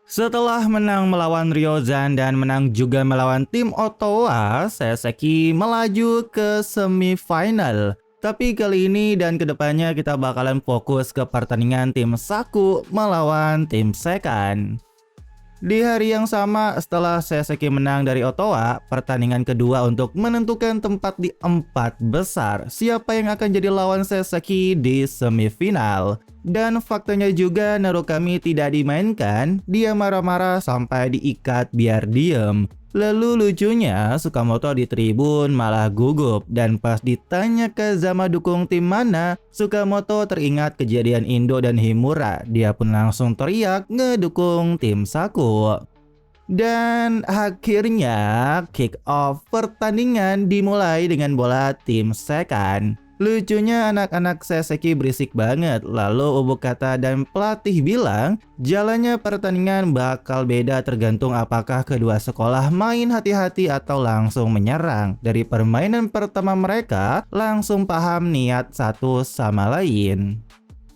Setelah menang melawan Ryozan dan menang juga melawan tim Ottawa, Saseki melaju ke semifinal. Tapi kali ini dan kedepannya kita bakalan fokus ke pertandingan tim Saku melawan tim Sekan. Di hari yang sama setelah Saseki menang dari Ottawa, pertandingan kedua untuk menentukan tempat di 4 besar siapa yang akan jadi lawan Saseki di semifinal. Dan faktanya juga Narukami tidak dimainkan, dia marah-marah sampai diikat biar diem. Lalu lucunya Sukamoto di tribun malah gugup dan pas ditanya ke Zama dukung tim mana, Sukamoto teringat kejadian Indo dan Himura. Dia pun langsung teriak ngedukung tim Saku. Dan akhirnya kick off pertandingan dimulai dengan bola tim Sekan. Lucunya anak-anak Saseki berisik banget. Lalu Ubukata dan pelatih bilang jalannya pertandingan bakal beda tergantung apakah kedua sekolah main hati-hati atau langsung menyerang. Dari permainan pertama mereka langsung paham niat satu sama lain.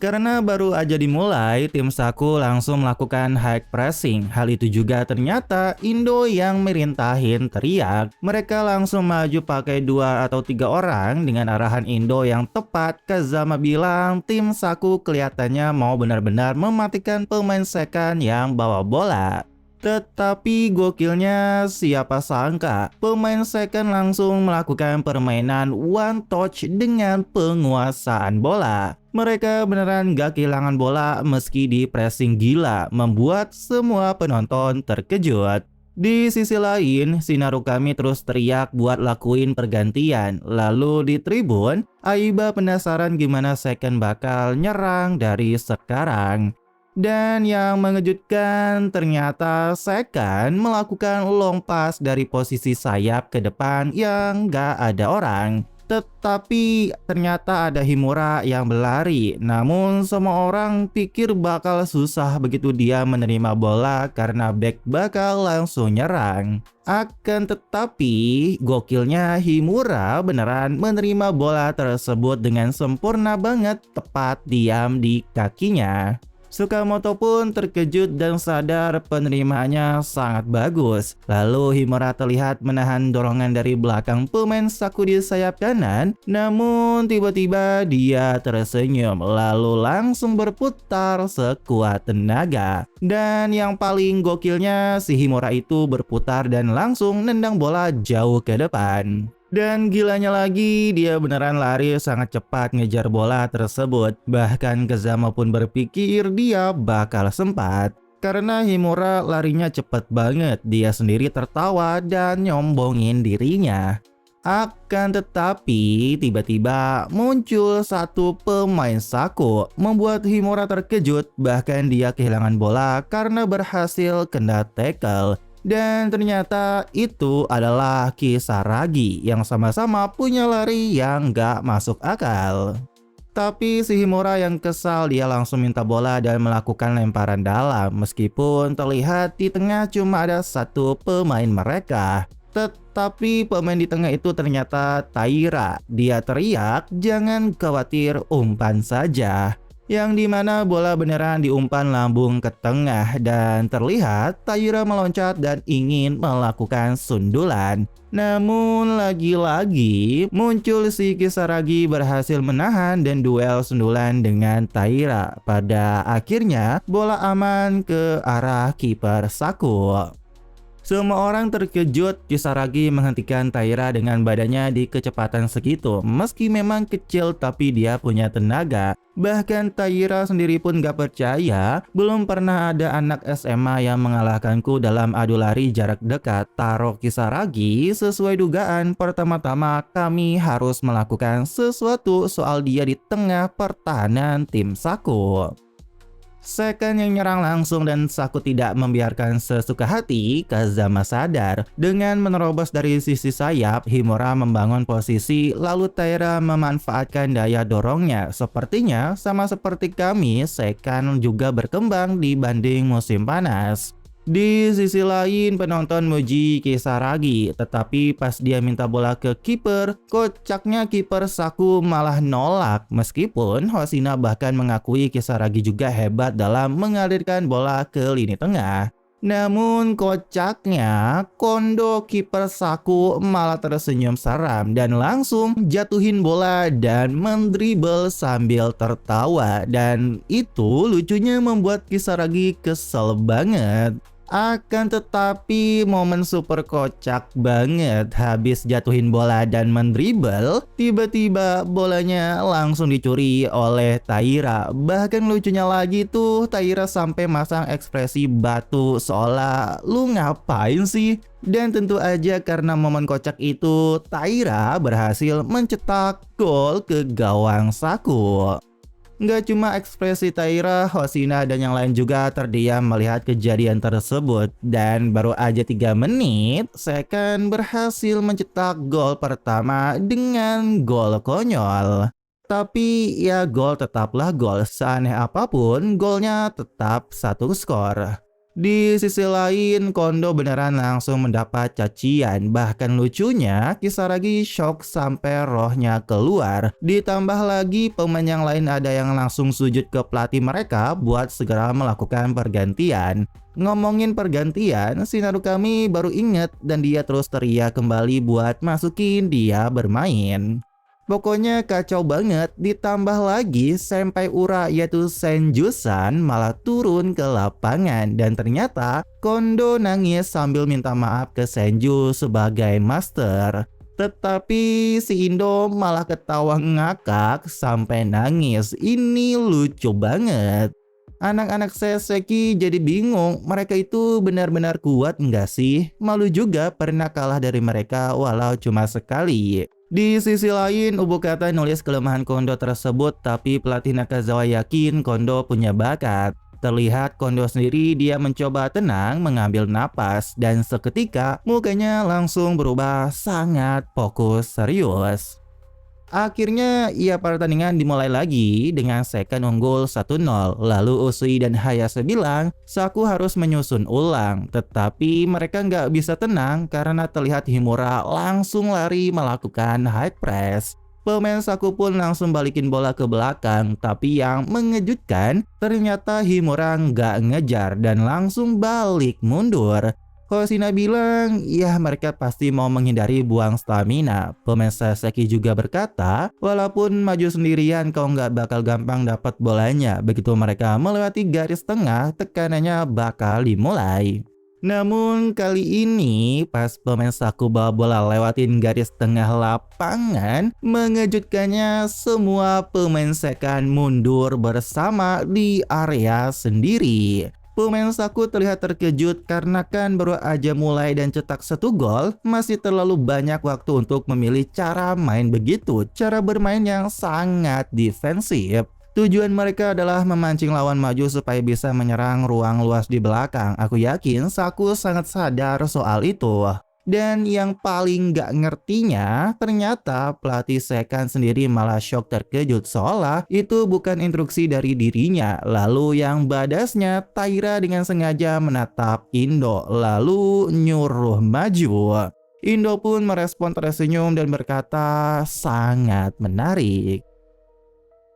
Karena baru aja dimulai, tim Saku langsung melakukan high pressing. Hal itu juga ternyata Indo yang merintahin teriak. Mereka langsung maju pakai 2 atau 3 orang dengan arahan Indo yang tepat. Kazama bilang tim Saku kelihatannya mau benar-benar mematikan pemain Sekan yang bawa bola. Tetapi gokilnya siapa sangka pemain Sekan langsung melakukan permainan one touch dengan penguasaan bola. Mereka beneran gak kehilangan bola meski di pressing gila, membuat semua penonton terkejut. Di sisi lain, si Narukami terus teriak buat lakuin pergantian. Lalu di tribun, Aiba penasaran gimana Sekan bakal nyerang dari sekarang. Dan yang mengejutkan ternyata Sekan melakukan long pass dari posisi sayap ke depan yang gak ada orang. Tetapi ternyata ada Himura yang berlari. Namun semua orang pikir bakal susah begitu dia menerima bola karena back bakal langsung nyerang. Akan tetapi gokilnya Himura beneran menerima bola tersebut dengan sempurna banget, tepat diam di kakinya. Sukamoto pun terkejut dan sadar penerimaannya sangat bagus. Lalu Himura terlihat menahan dorongan dari belakang pemain Saku di sayap kanan. Namun tiba-tiba dia tersenyum lalu langsung berputar sekuat tenaga. Dan yang paling gokilnya si Himura itu berputar dan langsung nendang bola jauh ke depan. Dan gilanya lagi, dia beneran lari sangat cepat ngejar bola tersebut. Bahkan Kazama pun berpikir dia bakal sempat. Karena Himura larinya cepet banget, dia sendiri tertawa dan nyombongin dirinya. Akan tetapi, tiba-tiba muncul satu pemain Saku, membuat Himura terkejut. Bahkan dia kehilangan bola karena berhasil kena tackle. Dan ternyata itu adalah Kisaragi yang sama-sama punya lari yang gak masuk akal. Tapi si Himura yang kesal, dia langsung minta bola dan melakukan lemparan dalam. Meskipun terlihat di tengah cuma ada satu pemain mereka. Tetapi pemain di tengah itu ternyata Taira. Dia teriak, "Jangan khawatir, umpan saja." Yang dimana bola beneran diumpan lambung ke tengah dan terlihat Taira meloncat dan ingin melakukan sundulan. Namun lagi-lagi muncul si Kisaragi berhasil menahan dan duel sundulan dengan Taira. Pada akhirnya bola aman ke arah kiper Saku. Semua orang terkejut Kisaragi menghentikan Taira dengan badannya di kecepatan segitu. Meski memang kecil tapi dia punya tenaga. Bahkan Taira sendiri pun gak percaya, belum pernah ada anak SMA yang mengalahkanku dalam adu lari jarak dekat. Taruh Kisaragi, sesuai dugaan pertama-tama kami harus melakukan sesuatu soal dia di tengah pertahanan tim Saku. Sekan yang nyerang langsung dan Saku tidak membiarkan sesuka hati. Kazama sadar. Dengan menerobos dari sisi sayap, Himura membangun posisi, lalu Taira memanfaatkan daya dorongnya. Sepertinya sama seperti kami, Sekan juga berkembang dibanding musim panas. Di sisi lain, penonton muji Kisaragi, tetapi pas dia minta bola ke kiper, kocaknya kiper Saku malah nolak. Meskipun Hoshina bahkan mengakui Kisaragi juga hebat dalam mengalirkan bola ke lini tengah. Namun kocaknya, Kondo kiper Saku malah tersenyum seram dan langsung jatuhin bola dan mendribble sambil tertawa. Dan itu lucunya membuat Kisaragi kesel banget. Akan tetapi momen super kocak banget, habis jatuhin bola dan mendribble, tiba-tiba bolanya langsung dicuri oleh Taira. Bahkan lucunya lagi tuh, Taira sampai masang ekspresi batu seolah lu ngapain sih? Dan tentu aja karena momen kocak itu, Taira berhasil mencetak gol ke gawang Saku. Nggak cuma ekspresi Taira, Hoshina dan yang lain juga terdiam melihat kejadian tersebut. Dan baru aja 3 menit, Second berhasil mencetak gol pertama dengan gol konyol. Tapi ya gol tetaplah gol, seaneh apapun golnya tetap satu skor. Di sisi lain, Kondo beneran langsung mendapat cacian. Bahkan lucunya, Kisaragi shock sampai rohnya keluar. Ditambah lagi pemain yang lain ada yang langsung sujud ke pelatih mereka buat segera melakukan pergantian. Ngomongin pergantian, si Narukami baru inget dan dia terus teriak kembali buat masukin dia bermain. Pokoknya kacau banget, ditambah lagi Senpai Ura yaitu Senju-san malah turun ke lapangan dan ternyata Kondo nangis sambil minta maaf ke Senju sebagai master. Tetapi si Indo malah ketawa ngakak sampai nangis, ini lucu banget. Anak-anak Seseki jadi bingung, mereka itu benar-benar kuat nggak sih? Malu juga pernah kalah dari mereka walau cuma sekali. Di sisi lain, Ubukata nulis kelemahan Kondo tersebut, tapi pelatih Nakazawa yakin Kondo punya bakat. Terlihat Kondo sendiri dia mencoba tenang mengambil napas dan seketika mukanya langsung berubah sangat fokus serius. Akhirnya pertandingan dimulai lagi dengan Second unggul 1-0. Lalu Usui dan Hayase bilang Saku harus menyusun ulang. Tetapi mereka nggak bisa tenang karena terlihat Himura langsung lari melakukan high press. Pemain Saku pun langsung balikin bola ke belakang. Tapi yang mengejutkan ternyata Himura nggak ngejar dan langsung balik mundur. Hoshina bilang, ya mereka pasti mau menghindari buang stamina. Pemain Saseki juga berkata, walaupun maju sendirian kau nggak bakal gampang dapat bolanya. Begitu mereka melewati garis tengah, tekanannya bakal dimulai. Namun kali ini pas pemain Saku bawa bola lewatin garis tengah lapangan, mengejutkannya semua pemain Second mundur bersama di area sendiri. Pemain Saku terlihat terkejut karena kan baru aja mulai dan cetak 1 gol, masih terlalu banyak waktu untuk memilih cara main begitu, cara bermain yang sangat defensif. Tujuan mereka adalah memancing lawan maju supaya bisa menyerang ruang luas di belakang. Aku yakin Saku sangat sadar soal itu. Dan yang paling gak ngertinya, ternyata pelatih Second sendiri malah shock terkejut seolah itu bukan instruksi dari dirinya. Lalu yang badasnya, Taira dengan sengaja menatap Indo lalu nyuruh maju. Indo pun merespon tersenyum dan berkata sangat menarik.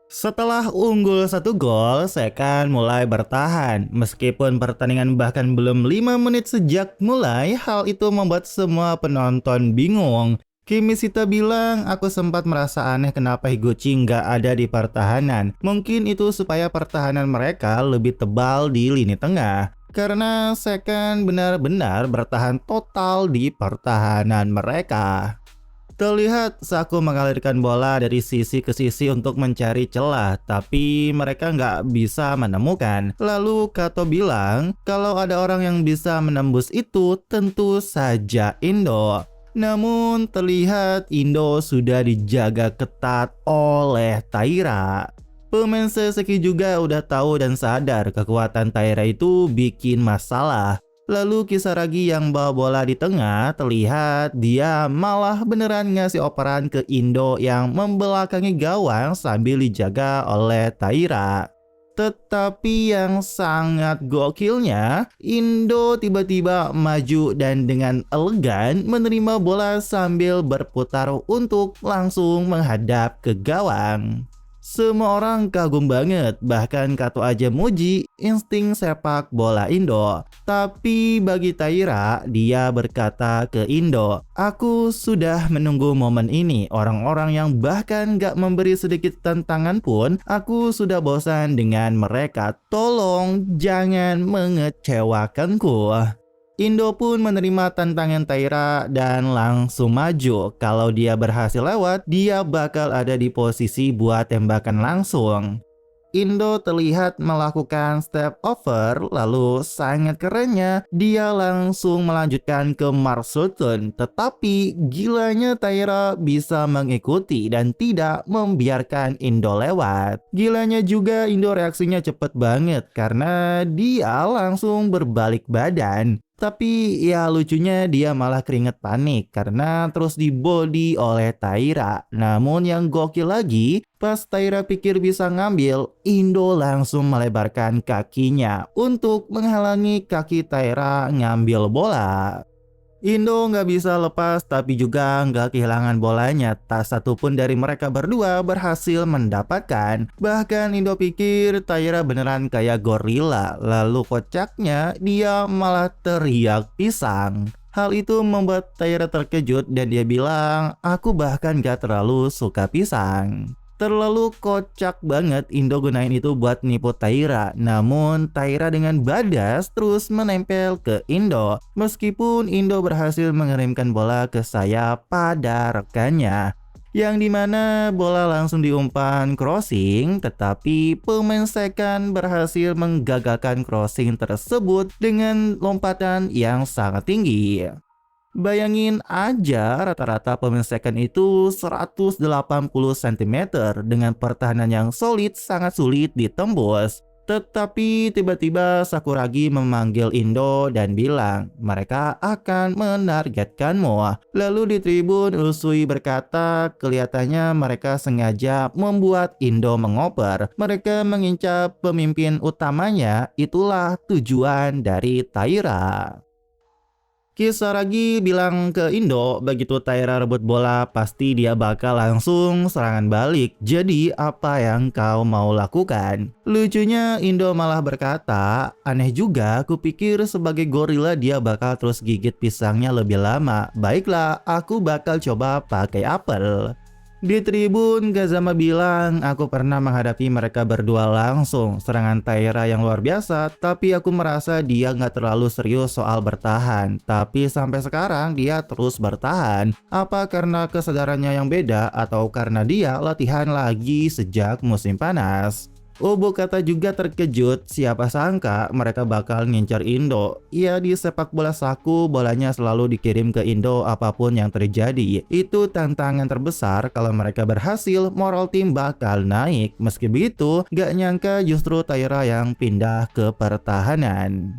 Setelah unggul 1 gol, Second mulai bertahan. Meskipun pertandingan bahkan belum 5 menit sejak mulai, hal itu membuat semua penonton bingung. Kimishita bilang, aku sempat merasa aneh kenapa Higuchi nggak ada di pertahanan. Mungkin itu supaya pertahanan mereka lebih tebal di lini tengah. Karena Second benar-benar bertahan total di pertahanan mereka. Terlihat Saku mengalirkan bola dari sisi ke sisi untuk mencari celah, tapi mereka nggak bisa menemukan. Lalu Kato bilang, kalau ada orang yang bisa menembus itu tentu saja Indo. Namun terlihat Indo sudah dijaga ketat oleh Taira. Pemain Seseki juga udah tahu dan sadar kekuatan Taira itu bikin masalah. Lalu Kisaragi yang bawa bola di tengah terlihat dia malah beneran ngasih operan ke Indo yang membelakangi gawang sambil dijaga oleh Taira. Tetapi yang sangat gokilnya, Indo tiba-tiba maju dan dengan elegan menerima bola sambil berputar untuk langsung menghadap ke gawang. Semua orang kagum banget, bahkan Kato aja muji insting sepak bola Indo. Tapi bagi Taira, dia berkata ke Indo, "Aku sudah menunggu momen ini. Orang-orang yang bahkan gak memberi sedikit tantangan pun, aku sudah bosan dengan mereka. Tolong jangan mengecewakanku." Indo pun menerima tantangan Taira dan langsung maju. Kalau dia berhasil lewat, dia bakal ada di posisi buat tembakan langsung. Indo terlihat melakukan step over, lalu sangat kerennya dia langsung melanjutkan ke Mark Sutton. Tetapi gilanya Taira bisa mengikuti dan tidak membiarkan Indo lewat. Gilanya juga Indo reaksinya cepet banget karena dia langsung berbalik badan. Tapi ya lucunya dia malah keringet panik karena terus dibody oleh Taira. Namun yang gokil lagi, pas Taira pikir bisa ngambil, Indo langsung melebarkan kakinya untuk menghalangi kaki Taira ngambil bola. Indo nggak bisa lepas tapi juga nggak kehilangan bolanya. Tak satupun dari mereka berdua berhasil mendapatkan. Bahkan Indo pikir Taira beneran kayak gorila. Lalu kocaknya dia malah teriak pisang. Hal itu membuat Taira terkejut dan dia bilang, "Aku bahkan gak terlalu suka pisang." Terlalu kocak banget Indo gunain itu buat nipu Taira. Namun Taira dengan badas terus menempel ke Indo. Meskipun Indo berhasil mengirimkan bola ke sayap pada rekannya, yang dimana bola langsung diumpan crossing, tetapi pemain second berhasil menggagalkan crossing tersebut dengan lompatan yang sangat tinggi. Bayangin aja rata-rata pemain second itu 180 cm dengan pertahanan yang solid sangat sulit ditembus. Tetapi tiba-tiba Sakuragi memanggil Indo dan bilang mereka akan menargetkanmu. Lalu di tribun Usui berkata kelihatannya mereka sengaja membuat Indo mengoper. Mereka mengincar pemimpin utamanya, itulah tujuan dari Taira. Kisaragi bilang ke Indo begitu Taira rebut bola pasti dia bakal langsung serangan balik. Jadi apa yang kau mau lakukan? Lucunya Indo malah berkata, "Aneh juga, aku pikir sebagai gorila dia bakal terus gigit pisangnya lebih lama. Baiklah, aku bakal coba pakai apel." Di tribun Kazama bilang, "Aku pernah menghadapi mereka berdua langsung. Serangan Taira yang luar biasa, tapi aku merasa dia nggak terlalu serius soal bertahan. Tapi sampai sekarang dia terus bertahan. Apa karena kesadarannya yang beda atau karena dia latihan lagi sejak musim panas?" Obokata juga terkejut, siapa sangka mereka bakal ngincar Indo. Ya di sepak bola saku bolanya selalu dikirim ke Indo apapun yang terjadi. Itu tantangan terbesar, kalau mereka berhasil moral tim bakal naik. Meski begitu gak nyangka justru Taira yang pindah ke pertahanan.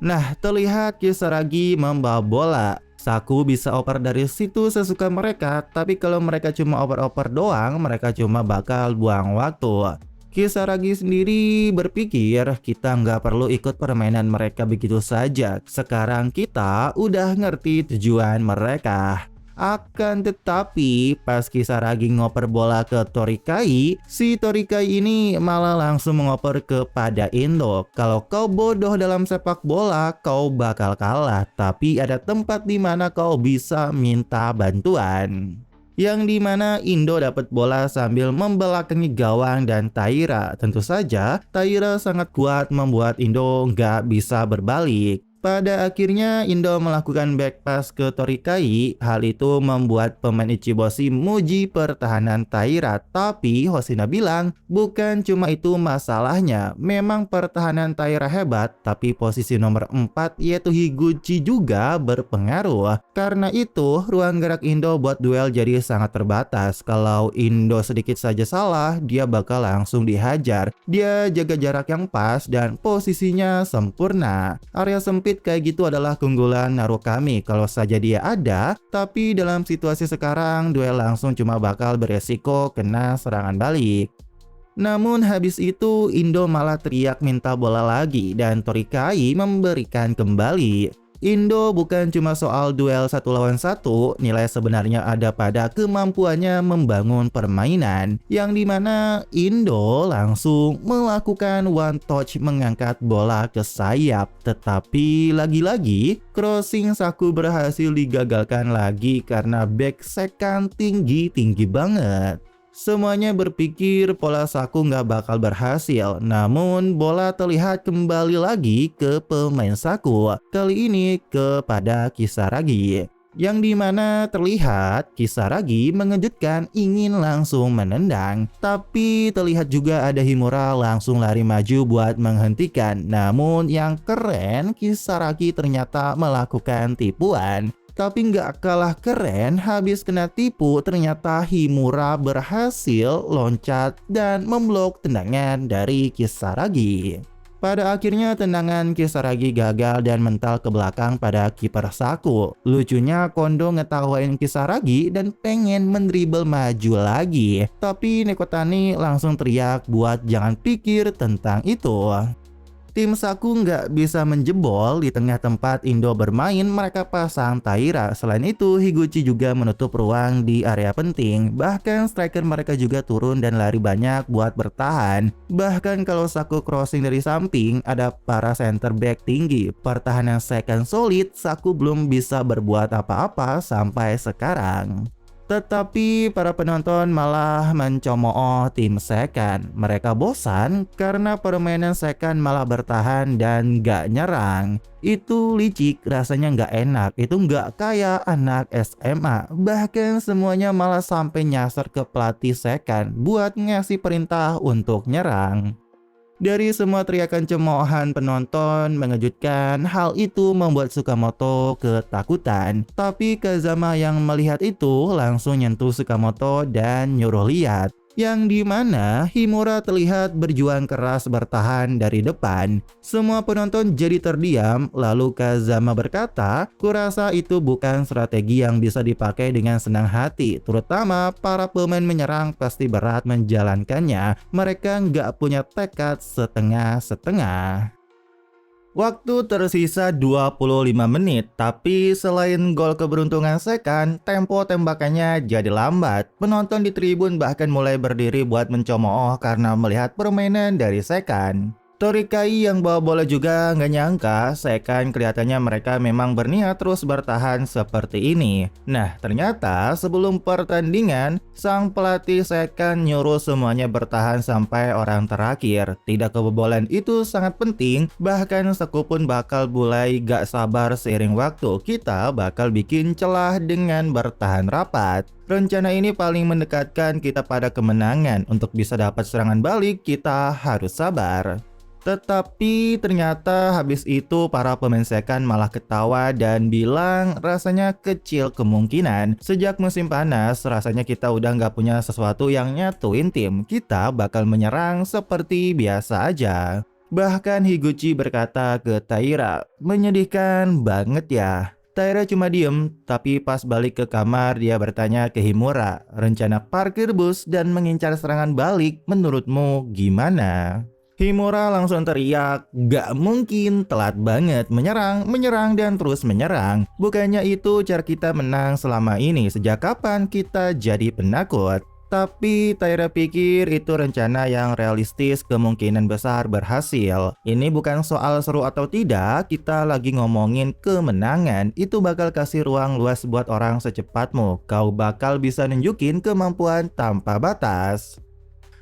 Nah terlihat Kisaragi membawa bola. Saku bisa oper dari situ sesuka mereka, tapi kalau mereka cuma oper-oper doang mereka cuma bakal buang waktu. Kisaragi sendiri berpikir kita nggak perlu ikut permainan mereka begitu saja. Sekarang kita udah ngerti tujuan mereka. Akan tetapi pas Kisaragi ngoper bola ke Torikai, si Torikai ini malah langsung mengoper kepada Indo. Kalau kau bodoh dalam sepak bola, kau bakal kalah. Tapi ada tempat di mana kau bisa minta bantuan. Yang dimana Indo dapat bola sambil membelakangi gawang dan Taira. Tentu saja Taira sangat kuat membuat Indo nggak bisa berbalik. Pada akhirnya Indo melakukan back pass ke Torikai. Hal itu membuat pemain Ichiboshi muji pertahanan Taira. Tapi Hoshina bilang bukan cuma itu masalahnya. Memang pertahanan Taira hebat, tapi posisi nomor 4 yaitu Higuchi juga berpengaruh. Karena itu ruang gerak Indo buat duel jadi sangat terbatas. Kalau Indo sedikit saja salah, dia bakal langsung dihajar. Dia jaga jarak yang pas dan posisinya sempurna. Area sempit kayak gitu adalah keunggulan Narukami kalau saja dia ada, tapi dalam situasi sekarang duel langsung cuma bakal beresiko kena serangan balik. Namun habis itu Indo malah teriak minta bola lagi dan Torikai memberikan kembali. Indo bukan cuma soal duel satu lawan satu, nilai sebenarnya ada pada kemampuannya membangun permainan, yang dimana Indo langsung melakukan one touch mengangkat bola ke sayap. Tetapi lagi-lagi crossing Saku berhasil digagalkan lagi karena back second tinggi banget. Semuanya berpikir pola Saku nggak bakal berhasil, namun bola terlihat kembali lagi ke pemain Saku, kali ini kepada Kisaragi. Yang dimana terlihat Kisaragi mengejutkan ingin langsung menendang, tapi terlihat juga ada Himura langsung lari maju buat menghentikan. Namun yang keren, Kisaragi ternyata melakukan tipuan. Tapi nggak kalah keren, habis kena tipu ternyata Himura berhasil loncat dan memblok tendangan dari Kisaragi. Pada akhirnya tendangan Kisaragi gagal dan mental ke belakang pada kiper Saku. Lucunya Kondo ngetawain Kisaragi dan pengen mendribel maju lagi. Tapi Nekotani langsung teriak buat jangan pikir tentang itu. Tim Saku nggak bisa menjebol di tengah tempat Indo bermain, mereka pasang Taira. Selain itu, Higuchi juga menutup ruang di area penting. Bahkan striker mereka juga turun dan lari banyak buat bertahan. Bahkan kalau Saku crossing dari samping, ada para center back tinggi. Pertahanan second solid, Saku belum bisa berbuat apa-apa sampai sekarang. Tetapi para penonton malah mencemooh tim second. Mereka bosan karena permainan second malah bertahan dan gak nyerang. Itu licik, rasanya gak enak. Itu gak kayak anak SMA. Bahkan semuanya malah sampai nyasar ke pelatih second buat ngasih perintah untuk nyerang. Dari semua teriakan cemoohan penonton mengejutkan, hal itu membuat Tsukamoto ketakutan. Tapi Kazama yang melihat itu langsung nyentuh Tsukamoto dan nyuruh lihat. Yang dimana Himura terlihat berjuang keras bertahan dari depan. Semua penonton jadi terdiam, lalu Kazama berkata, "Kurasa itu bukan strategi yang bisa dipakai dengan senang hati, terutama para pemain menyerang pasti berat menjalankannya. Mereka nggak punya tekad setengah-setengah." Waktu tersisa 25 menit, tapi selain gol keberuntungan second, tempo tembakannya jadi lambat. Penonton di tribun bahkan mulai berdiri buat mencemooh karena melihat permainan dari second. Torikai yang bawa bola juga nggak nyangka second kelihatannya mereka memang berniat terus bertahan seperti ini. Nah ternyata sebelum pertandingan sang pelatih second nyuruh semuanya bertahan sampai orang terakhir. Tidak kebobolan itu sangat penting, bahkan Saku pun bakal mulai gak sabar seiring waktu. Kita bakal bikin celah dengan bertahan rapat. Rencana ini paling mendekatkan kita pada kemenangan. Untuk bisa dapat serangan balik kita harus sabar. Tetapi ternyata habis itu para pemain second malah ketawa dan bilang rasanya kecil kemungkinan. Sejak musim panas rasanya kita udah nggak punya sesuatu yang nyatuin tim. Kita bakal menyerang seperti biasa aja. Bahkan Higuchi berkata ke Taira, "Menyedihkan banget ya." Taira cuma diem, tapi pas balik ke kamar dia bertanya ke Himura, "Rencana parkir bus dan mengincar serangan balik menurutmu gimana?" Himura langsung teriak, "Gak mungkin, telat banget, menyerang dan terus menyerang. Bukannya itu cara kita menang selama ini, sejak kapan kita jadi penakut?" Tapi Taira pikir itu rencana yang realistis, kemungkinan besar berhasil. Ini bukan soal seru atau tidak, kita lagi ngomongin kemenangan. Itu bakal kasih ruang luas buat orang secepatmu. Kau bakal bisa nunjukin kemampuan tanpa batas.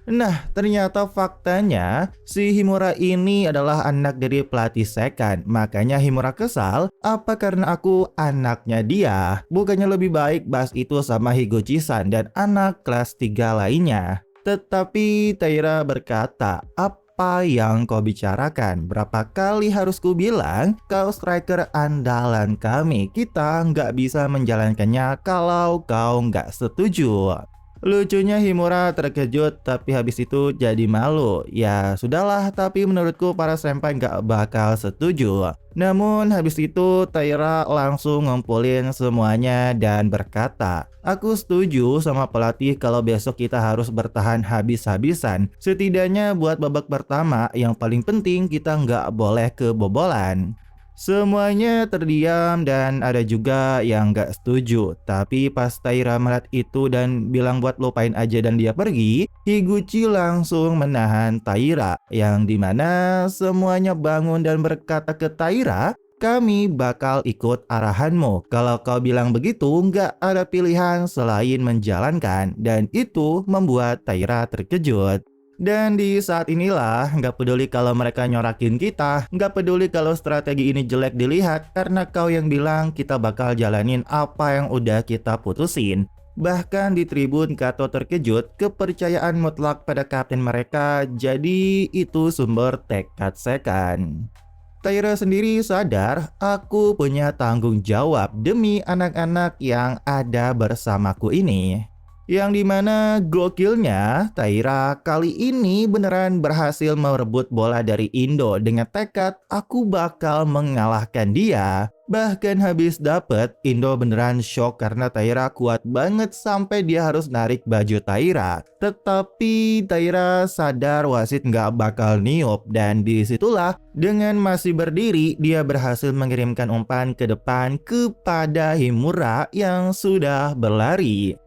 Nah, ternyata faktanya si Himura ini adalah anak dari pelatih second. Makanya Himura kesal, apa karena aku anaknya dia? Bukannya lebih baik bahas itu sama Higuchi-san dan anak kelas 3 lainnya. Tetapi Taira berkata, "Apa yang kau bicarakan? Berapa kali harus ku bilang kau striker andalan kami. Kita nggak bisa menjalankannya kalau kau nggak setuju." Lucunya Himura terkejut tapi habis itu jadi malu. Ya sudahlah, tapi menurutku para senpai gak bakal setuju. Namun habis itu Taira langsung ngumpulin semuanya dan berkata, "Aku setuju sama pelatih kalau besok kita harus bertahan habis-habisan. Setidaknya buat babak pertama yang paling penting kita nggak boleh kebobolan." Semuanya terdiam dan ada juga yang gak setuju. Tapi pas Taira melihat itu dan bilang buat lupain aja dan dia pergi, Higuchi langsung menahan Taira. Yang dimana semuanya bangun dan berkata ke Taira, kami bakal ikut arahanmu. Kalau kau bilang begitu, nggak ada pilihan selain menjalankan. Dan itu membuat Taira terkejut. Dan di saat inilah, nggak peduli kalau mereka nyorakin kita, nggak peduli kalau strategi ini jelek dilihat, karena kau yang bilang kita bakal jalanin apa yang udah kita putusin. Bahkan di tribun Kato terkejut, kepercayaan mutlak pada kapten mereka, jadi itu sumber tekad Sekan. Taira sendiri sadar, aku punya tanggung jawab demi anak-anak yang ada bersamaku ini. Yang dimana gokilnya, Taira kali ini beneran berhasil merebut bola dari Indo dengan tekad aku bakal mengalahkan dia. Bahkan habis dapet, Indo beneran shock karena Taira kuat banget sampai dia harus narik baju Taira. Tetapi Taira sadar wasit nggak bakal niup dan disitulah dengan masih berdiri dia berhasil mengirimkan umpan ke depan kepada Himura yang sudah berlari.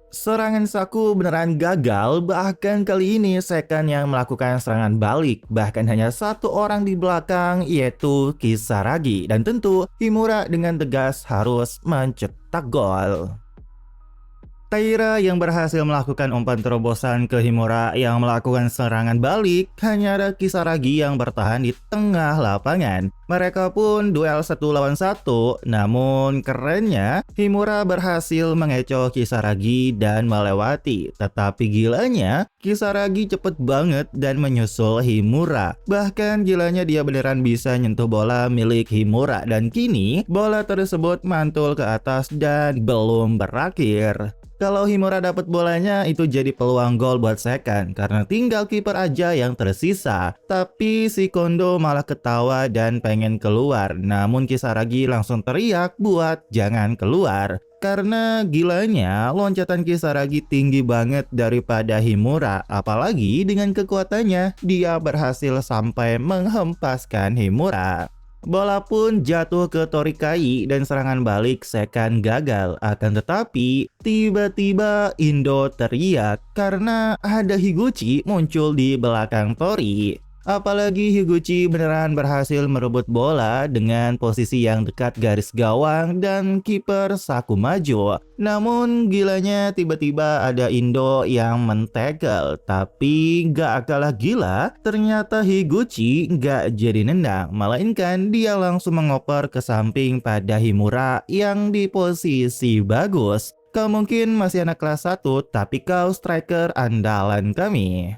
Serangan Saku beneran gagal, bahkan kali ini Sekan yang melakukan serangan balik. Bahkan hanya satu orang di belakang, yaitu Kisaragi. Dan tentu Himura dengan tegas harus mencetak gol. Taira yang berhasil melakukan umpan terobosan ke Himura yang melakukan serangan balik, hanya ada Kisaragi yang bertahan di tengah lapangan. Mereka pun duel 1 lawan 1, namun kerennya Himura berhasil mengecoh Kisaragi dan melewati. Tetapi gilanya, Kisaragi cepet banget dan menyusul Himura. Bahkan gilanya dia beneran bisa nyentuh bola milik Himura dan kini bola tersebut mantul ke atas dan belum berakhir. Kalau Himura dapat bolanya itu jadi peluang gol buat Sekan karena tinggal kiper aja yang tersisa. Tapi si Kondo malah ketawa dan pengen keluar. Namun Kisaragi langsung teriak buat jangan keluar. Karena gilanya loncatan Kisaragi tinggi banget daripada Himura. Apalagi dengan kekuatannya dia berhasil sampai menghempaskan Himura. Bola pun jatuh ke Torikai dan serangan balik Sekan gagal. Akan tetapi tiba-tiba Indo teriak karena ada Higuchi muncul di belakang Tori. Apalagi Higuchi beneran berhasil merebut bola dengan posisi yang dekat garis gawang dan kiper Saku maju. Namun gilanya tiba-tiba ada Indo yang men-tackle. Tapi gak kalah gila, ternyata Higuchi gak jadi nendang. Melainkan dia langsung mengoper ke samping pada Himura yang di posisi bagus. Kau mungkin masih anak kelas 1, tapi kau striker andalan kami.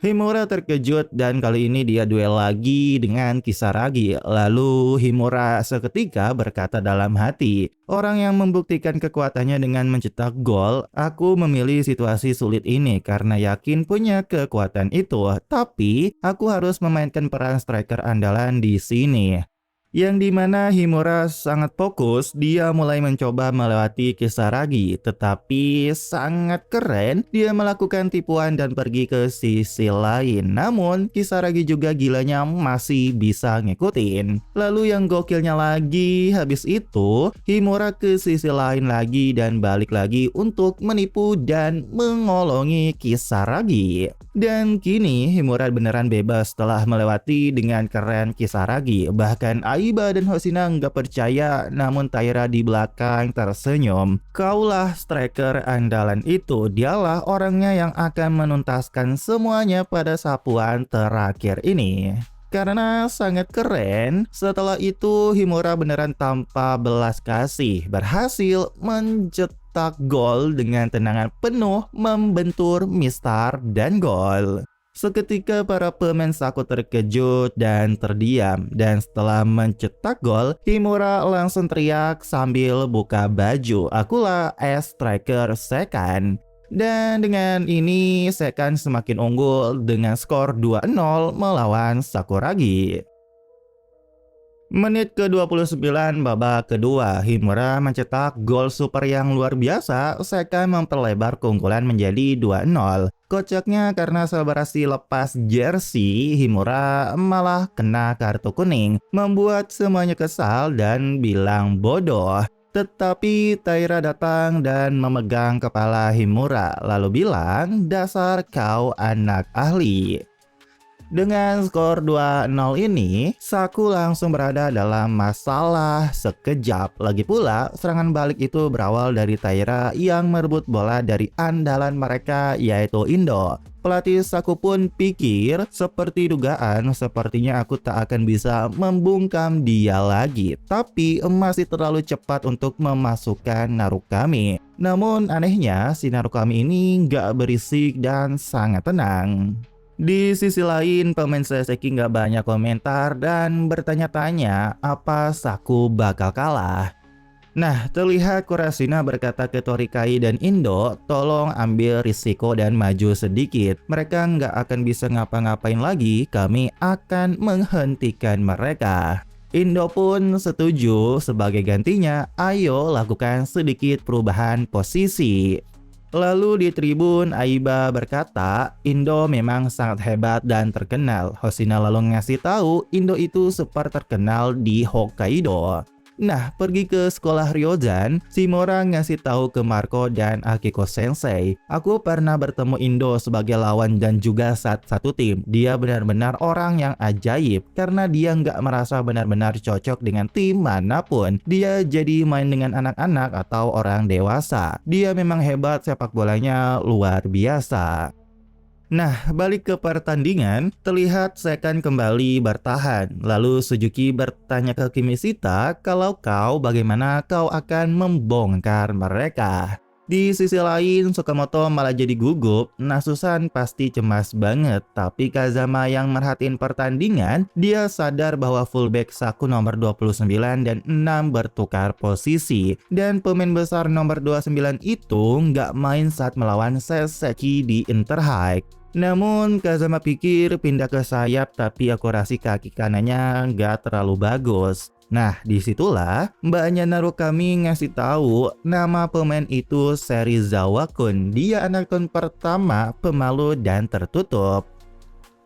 Himura terkejut dan kali ini dia duel lagi dengan Kisaragi. Lalu Himura seketika berkata dalam hati, orang yang membuktikan kekuatannya dengan mencetak gol, aku memilih situasi sulit ini karena yakin punya kekuatan itu. Tapi aku harus memainkan peran striker andalan di sini. Yang dimana Himura sangat fokus, dia mulai mencoba melewati Kisaragi. Tetapi sangat keren, dia melakukan tipuan dan pergi ke sisi lain. Namun Kisaragi juga gilanya masih bisa ngikutin. Lalu yang gokilnya lagi, habis itu Himura ke sisi lain lagi dan balik lagi untuk menipu dan mengolongi Kisaragi. Dan kini Himura beneran bebas setelah melewati dengan keren Kisaragi. Bahkan Aiba dan Hoshina nggak percaya, namun Taira di belakang tersenyum. Kaulah striker andalan itu, dialah orangnya yang akan menuntaskan semuanya pada sapuan terakhir ini. Karena sangat keren, setelah itu Himura beneran tanpa belas kasih berhasil mencetak gol dengan tendangan penuh membentur mistar dan gol. Seketika para pemain Saku terkejut dan terdiam, dan setelah mencetak gol, Himura langsung teriak sambil buka baju, akulah striker Sekan. Dan dengan ini Sekan semakin unggul dengan skor 2-0 melawan Sakuragi. Menit ke-29 babak kedua, Himura mencetak gol super yang luar biasa, Sekan memperlebar keunggulan menjadi 2-0. Kocaknya karena selebrasi lepas jersey, Himura malah kena kartu kuning, membuat semuanya kesal dan bilang bodoh. Tetapi Taira datang dan memegang kepala Himura, lalu bilang, "Dasar kau anak ahli." Dengan skor 2-0 ini, Saku langsung berada dalam masalah sekejap. Lagi pula, serangan balik itu berawal dari Taira yang merebut bola dari andalan mereka yaitu Indo. Pelatih Saku pun pikir, seperti dugaan, sepertinya aku tak akan bisa membungkam dia lagi. Tapi masih terlalu cepat untuk memasukkan Narukami. Namun anehnya, si Narukami ini nggak berisik dan sangat tenang. Di sisi lain, pemain Saseki nggak banyak komentar dan bertanya-tanya apa Saku bakal kalah. Nah, terlihat Kurashina berkata ke Torikai dan Indo, tolong ambil risiko dan maju sedikit. Mereka nggak akan bisa ngapa-ngapain lagi, kami akan menghentikan mereka. Indo pun setuju, sebagai gantinya, ayo lakukan sedikit perubahan posisi. Lalu di tribun, Aiba berkata, Indo memang sangat hebat dan terkenal. Hoshina lalu ngasih tahu Indo itu super terkenal di Hokkaido. Nah, pergi ke sekolah Ryozan, Shimura ngasih tahu ke Marco dan Akiko Sensei, aku pernah bertemu Indo sebagai lawan dan juga satu tim. Dia benar-benar orang yang ajaib karena dia nggak merasa benar-benar cocok dengan tim manapun. Dia jadi main dengan anak-anak atau orang dewasa. Dia memang hebat, sepak bolanya luar biasa. Nah, balik ke pertandingan, terlihat Sekan kembali bertahan. Lalu Suzuki bertanya ke Kimishita, kalau kau bagaimana kau akan membongkar mereka? Di sisi lain, Sukamoto malah jadi gugup. Nasusan pasti cemas banget, tapi Kazama yang merhatiin pertandingan, dia sadar bahwa fullback Saku nomor 29 dan 6 bertukar posisi. Dan pemain besar nomor 29 itu nggak main saat melawan Saseki di Interhike. Namun Kazama pikir pindah ke sayap tapi akurasi kaki kanannya nggak terlalu bagus. Nah, disitulah mbaknya Narukami ngasih tahu nama pemain itu Serizawa-kun. Dia anak tahun pertama, pemalu dan tertutup.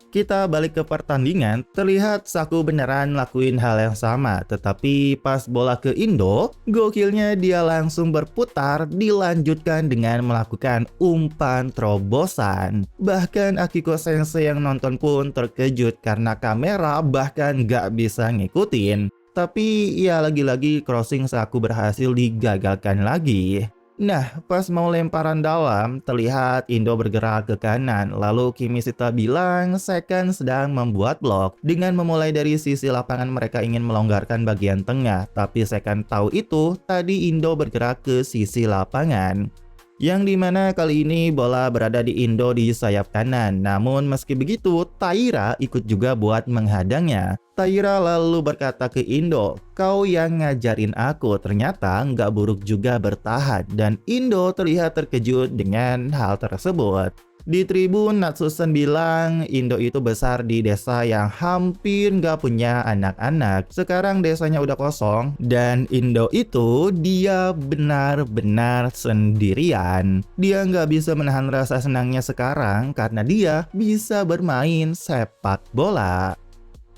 Kita balik ke pertandingan, terlihat Saku beneran lakuin hal yang sama. Tetapi pas bola ke Indo, gokilnya dia langsung berputar, dilanjutkan dengan melakukan umpan terobosan. Bahkan Akiko Sensei yang nonton pun terkejut karena kamera bahkan gak bisa ngikutin. Tapi ya lagi-lagi crossing Saku berhasil digagalkan lagi. Nah, pas mau lemparan dalam, terlihat Indo bergerak ke kanan. Lalu Kimishita bilang Sekan sedang membuat blok. Dengan memulai dari sisi lapangan mereka ingin melonggarkan bagian tengah. Tapi Sekan tahu itu, tadi Indo bergerak ke sisi lapangan. Yang dimana kali ini bola berada di Indo di sayap kanan. Namun meski begitu, Taira ikut juga buat menghadangnya. Taira lalu berkata ke Indo, kau yang ngajarin aku, ternyata nggak buruk juga bertahan. Dan Indo terlihat terkejut dengan hal tersebut. Di tribun, Natsusen bilang Indo itu besar di desa yang hampir nggak punya anak-anak. Sekarang desanya udah kosong dan Indo itu dia benar-benar sendirian. Dia nggak bisa menahan rasa senangnya sekarang karena dia bisa bermain sepak bola.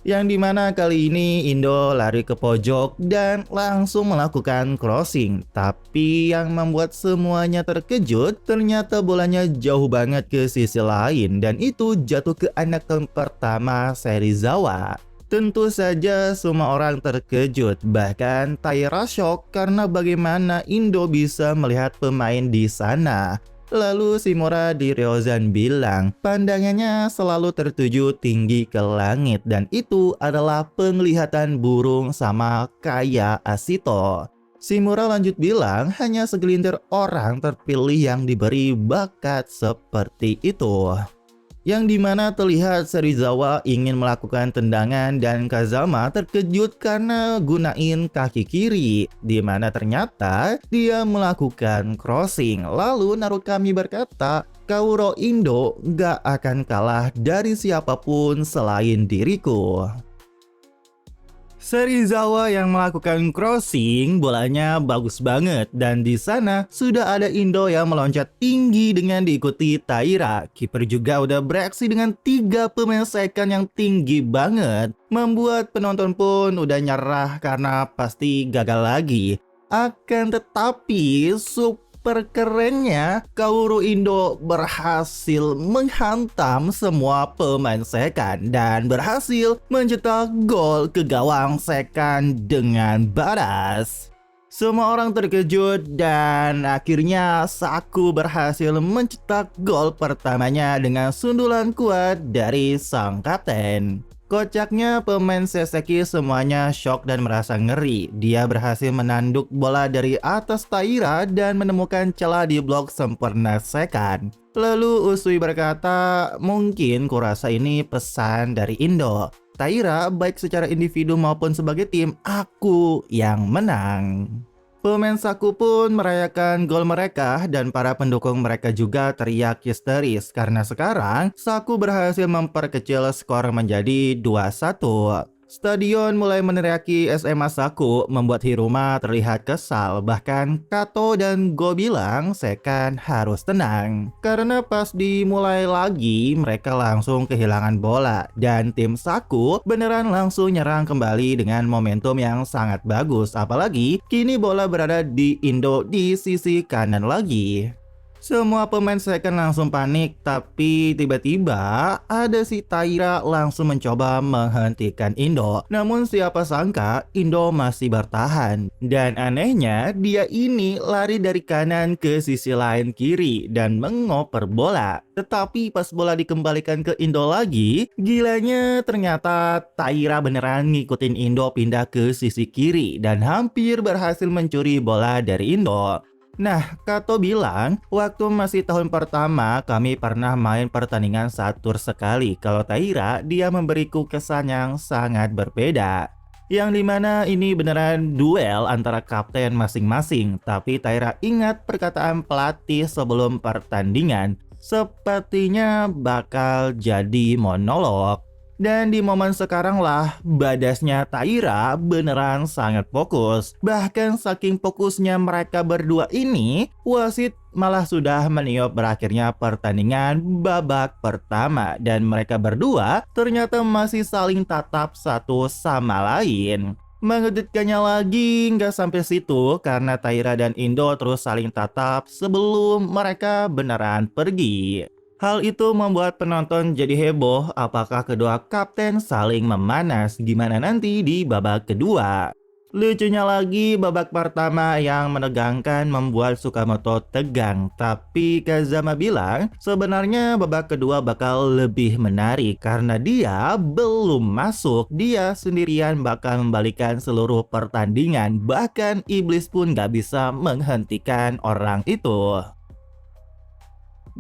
Yang dimana kali ini Indo lari ke pojok dan langsung melakukan crossing. Tapi yang membuat semuanya terkejut, ternyata bolanya jauh banget ke sisi lain. Dan itu jatuh ke anak tahun pertama Serizawa. Tentu saja semua orang terkejut, bahkan Taira shock karena bagaimana Indo bisa melihat pemain di sana. Lalu Shimura di Ryozan bilang, pandangannya selalu tertuju tinggi ke langit dan itu adalah penglihatan burung sama kayak Asito. Shimura lanjut bilang, hanya segelintir orang terpilih yang diberi bakat seperti itu. Yang dimana terlihat Serizawa ingin melakukan tendangan dan Kazama terkejut karena gunain kaki kiri, dimana ternyata dia melakukan crossing. Lalu Narukami berkata, Kauro Indo gak akan kalah dari siapapun selain diriku. Serizawa yang melakukan crossing, bolanya bagus banget dan di sana sudah ada Indo yang meloncat tinggi dengan diikuti Taira. Kiper juga udah bereaksi dengan 3 pemain second yang tinggi banget, membuat penonton pun udah nyerah karena pasti gagal lagi. Akan tetapi super kerennya, Kaoru Indo berhasil menghantam semua pemain second dan berhasil mencetak gol ke gawang second dengan baras. Semua orang terkejut dan akhirnya Saku berhasil mencetak gol pertamanya dengan sundulan kuat dari sang kapten. Kocaknya pemain Seseki semuanya shock dan merasa ngeri. Dia berhasil menanduk bola dari atas Taira dan menemukan celah di blok sempurna second. Lalu Usui berkata, mungkin kurasa ini pesan dari Indo. Taira baik secara individu maupun sebagai tim, aku yang menang. Pemain Saku pun merayakan gol mereka dan para pendukung mereka juga teriak histeris karena sekarang Saku berhasil memperkecil skor menjadi 2-1. Stadion mulai meneriaki SMA Saku, membuat Hiruma terlihat kesal. Bahkan Kato dan Go bilang Sekan harus tenang. Karena pas dimulai lagi, mereka langsung kehilangan bola. Dan tim Saku beneran langsung nyerang kembali dengan momentum yang sangat bagus. Apalagi kini bola berada di Indo di sisi kanan lagi. Semua pemain second langsung panik, tapi tiba-tiba ada si Taira langsung mencoba menghentikan Indo. Namun siapa sangka Indo masih bertahan. Dan anehnya dia ini lari dari kanan ke sisi lain kiri dan mengoper bola. Tetapi pas bola dikembalikan ke Indo lagi, gilanya ternyata Taira beneran ngikutin Indo pindah ke sisi kiri dan hampir berhasil mencuri bola dari Indo. Nah, Kato bilang, waktu masih tahun pertama kami pernah main pertandingan catur sekali. Kalau Taira, dia memberiku kesan yang sangat berbeda. Yang dimana ini beneran duel antara kapten masing-masing. Tapi Taira ingat perkataan pelatih sebelum pertandingan. Sepertinya bakal jadi monolog. Dan di momen sekarang lah, badasnya Taira beneran sangat fokus. Bahkan saking fokusnya mereka berdua ini, wasit malah sudah meniup berakhirnya pertandingan babak pertama. Dan mereka berdua ternyata masih saling tatap satu sama lain. Mengejutkannya lagi nggak sampai situ karena Taira dan Indo terus saling tatap sebelum mereka beneran pergi. Hal itu membuat penonton jadi heboh apakah kedua kapten saling memanas gimana nanti di babak kedua. Lucunya lagi babak pertama yang menegangkan membuat Tsukamoto tegang. Tapi Kazama bilang sebenarnya babak kedua bakal lebih menarik karena dia belum masuk. Dia sendirian bakal membalikan seluruh pertandingan. Bahkan iblis pun gak bisa menghentikan orang itu.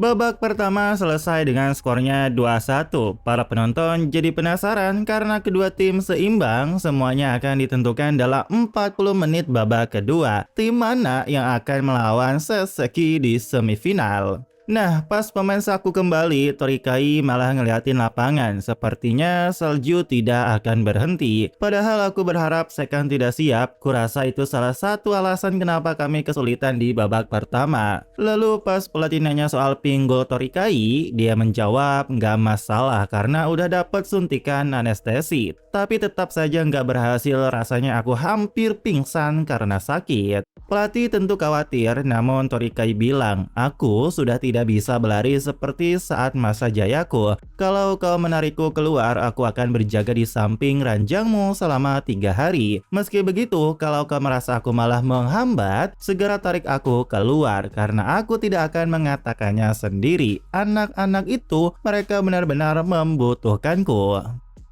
Babak pertama selesai dengan skornya 2-1. Para penonton jadi penasaran karena kedua tim seimbang. Semuanya akan ditentukan dalam 40 menit babak kedua. Tim mana yang akan melawan Seseki di semifinal. Nah, pas pemain Saku kembali, Torikai malah ngeliatin lapangan. Sepertinya salju tidak akan berhenti. Padahal aku berharap Sekan tidak siap. Kurasa itu salah satu alasan kenapa kami kesulitan di babak pertama. Lalu pas pelatih nanya soal pinggul Torikai, dia menjawab nggak masalah karena udah dapet suntikan anestesi. Tapi tetap saja nggak berhasil, rasanya aku hampir pingsan karena sakit. Pelatih tentu khawatir, namun Torikai bilang, aku sudah tidak bisa berlari seperti saat masa jayaku. Kalau kau menarikku keluar, aku akan berjaga di samping ranjangmu selama 3 hari. Meski begitu, kalau kau merasa aku malah menghambat, segera tarik aku keluar, karena aku tidak akan mengatakannya sendiri. Anak-anak itu, mereka benar-benar membutuhkanku.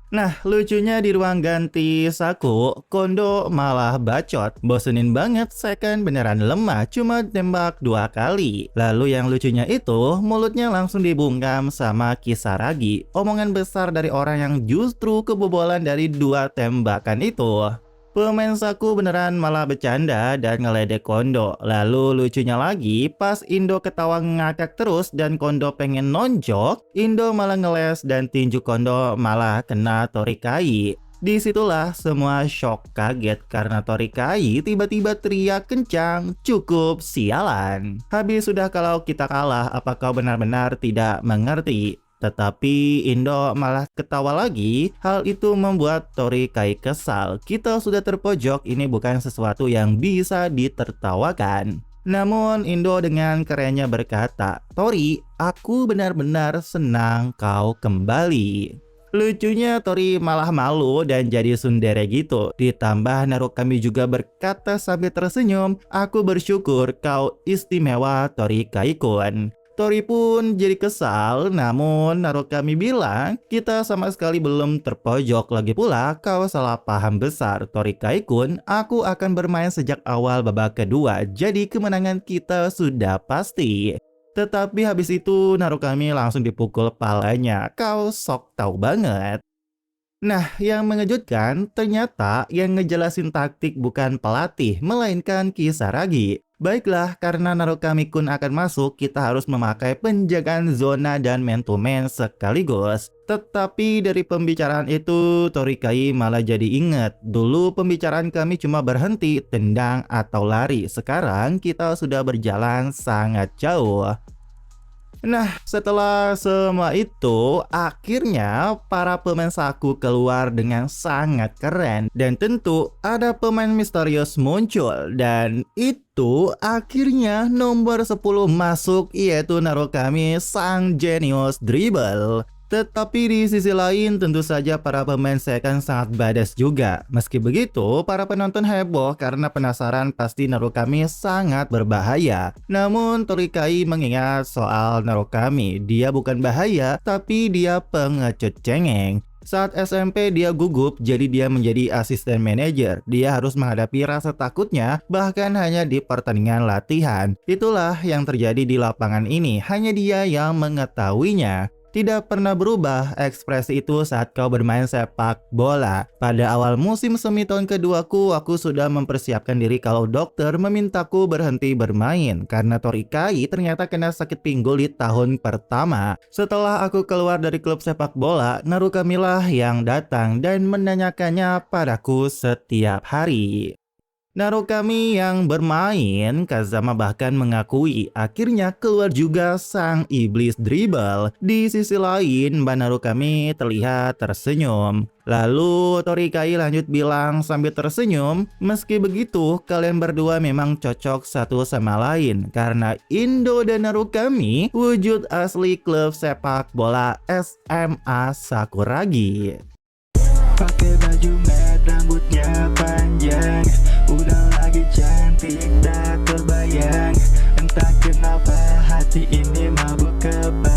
Nah, lucunya di ruang ganti Saku, Kondo malah bacot. Bosenin banget, Sekan beneran lemah, cuma tembak 2 kali. Lalu yang lucunya itu, mulutnya langsung dibungkam sama Kisaragi. Omongan besar dari orang yang justru kebobolan dari 2 tembakan itu. Pemain Saku beneran malah bercanda dan ngeledek Kondo. Lalu lucunya lagi, pas Indo ketawa ngakak terus dan Kondo pengen nonjok, Indo malah ngeles dan tinju Kondo malah kena Torikai. Disitulah semua shock kaget karena Torikai tiba-tiba teriak kencang, cukup sialan. Habis sudah kalau kita kalah, apa kau benar-benar tidak mengerti? Tetapi Indo malah ketawa lagi. Hal itu membuat Torikai kesal. Kita sudah terpojok, ini bukan sesuatu yang bisa ditertawakan. Namun Indo dengan kerennya berkata, "Tori, aku benar-benar senang kau kembali." Lucunya Tori malah malu dan jadi tsundere gitu. Ditambah Narukami juga berkata sambil tersenyum, "Aku bersyukur kau istimewa Torikai-kun." Tori pun jadi kesal, namun Narukami bilang, "Kita sama sekali belum terpojok, lagi pula kau salah paham besar. Torikai-kun, aku akan bermain sejak awal babak kedua, jadi kemenangan kita sudah pasti." Tetapi habis itu Narukami langsung dipukul palanya. Kau sok tahu banget. Nah, yang mengejutkan ternyata yang ngejelasin taktik bukan pelatih, melainkan Kisaragi. Baiklah, karena Narukami-kun akan masuk, kita harus memakai penjagaan zona dan man-to-man sekaligus. Tetapi dari pembicaraan itu, Torikai malah jadi inget. Dulu pembicaraan kami cuma berhenti, tendang atau lari. Sekarang kita sudah berjalan sangat jauh. Nah, setelah semua itu, akhirnya para pemain Saku keluar dengan sangat keren. Dan tentu ada pemain misterius muncul. Dan itu akhirnya nomor 10 masuk, yaitu Narukami, sang jenius dribble. Tetapi di sisi lain tentu saja para pemain second sangat badass juga. Meski begitu, para penonton heboh karena penasaran pasti Narukami sangat berbahaya. Namun Torikai mengingat soal Narukami, dia bukan bahaya tapi dia pengecut cengeng. Saat SMP dia gugup, jadi dia menjadi asisten manajer. Dia harus menghadapi rasa takutnya bahkan hanya di pertandingan latihan. Itulah yang terjadi di lapangan ini, hanya dia yang mengetahuinya. Tidak pernah berubah ekspresi itu saat kau bermain sepak bola. Pada awal musim semi tahun keduaku, aku sudah mempersiapkan diri kalau dokter memintaku berhenti bermain karena Torikai ternyata kena sakit pinggul di tahun pertama. Setelah aku keluar dari klub sepak bola, Narukami lah yang datang dan menanyakannya padaku setiap hari. Narukami yang bermain, Kazama bahkan mengakui akhirnya keluar juga sang iblis dribble. Di sisi lain, Mbak Narukami terlihat tersenyum. Lalu Torikai lanjut bilang sambil tersenyum, "Meski begitu, kalian berdua memang cocok satu sama lain karena Indo dan Narukami wujud asli klub sepak bola SMA Sakuragi." Pakai baju merah, rambutnya panjang, udah lagi cantik tak terbayang. Entah kenapa hati ini mabuk kebayang.